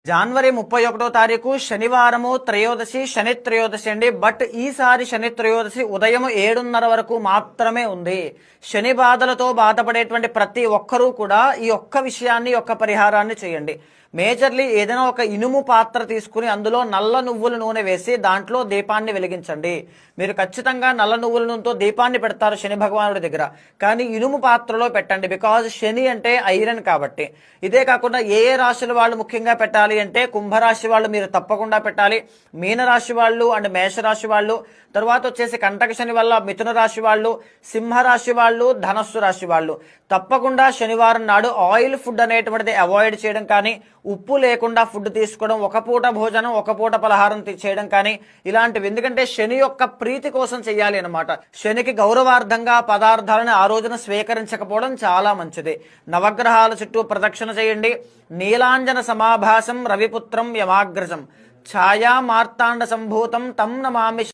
జనవరి 31వ తారీఖు శనివారము త్రయోదశి శని త్రయోదశి అండి. బట్ ఈసారి శని త్రయోదశి ఉదయం 7:30 వరకు మాత్రమే ఉంది. శని బాధలతో బాధపడేటువంటి ప్రతి ఒక్కరూ కూడా ఈ ఒక్క విషయాన్ని, ఒక్క పరిహారాన్ని చేయండి. మేజర్లీ ఏదైనా ఒక ఇనుము పాత్ర తీసుకుని అందులో నల్ల నువ్వుల నూనె వేసి దాంట్లో దీపాన్ని వెలిగించండి. మీరు ఖచ్చితంగా నల్ల నువ్వుల నూనెతో దీపాన్ని పెడతారు శని భగవానుడి దగ్గర, కానీ ఇనుము పాత్రలో పెట్టండి. బికాజ్ శని అంటే ఐరన్ కాబట్టి. ఇదే కాకుండా ఏ రాశుల వాళ్ళు ముఖ్యంగా పెట్టాలి అంటే కుంభరాశి వాళ్ళు మీరు తప్పకుండా పెట్టాలి. మీనరాశి వాళ్ళు అండ్ మేషరాశి వాళ్ళు, తర్వాత వచ్చేసి కంటక శని వల్ల మిథున రాశి వాళ్ళు, సింహరాశి వాళ్ళు, ధనస్సు రాశి వాళ్ళు తప్పకుండా శనివారం నాడు ఆయిల్ ఫుడ్ అనేటువంటిది అవాయిడ్ చేయడం కానీ, ఉప్పు లేకుండా ఫుడ్ తీసుకోవడం, ఒక పూట భోజనం ఒక పూట పలహారం చేయడం కానీ ఇలాంటివి. ఎందుకంటే శని యొక్క ప్రీతి కోసం చేయాలి అనమాట. శనికి గౌరవార్థంగా పదార్థాలను ఆ రోజున స్వీకరించకపోవడం చాలా మంచిది. నవగ్రహాల చుట్టూ ప్రదక్షిణ చేయండి. నీలాంజన సమాభాసం రవిపుత్రం యమాగ్రజం ఛాయా మార్తాండ సంభూతం తం నమామి.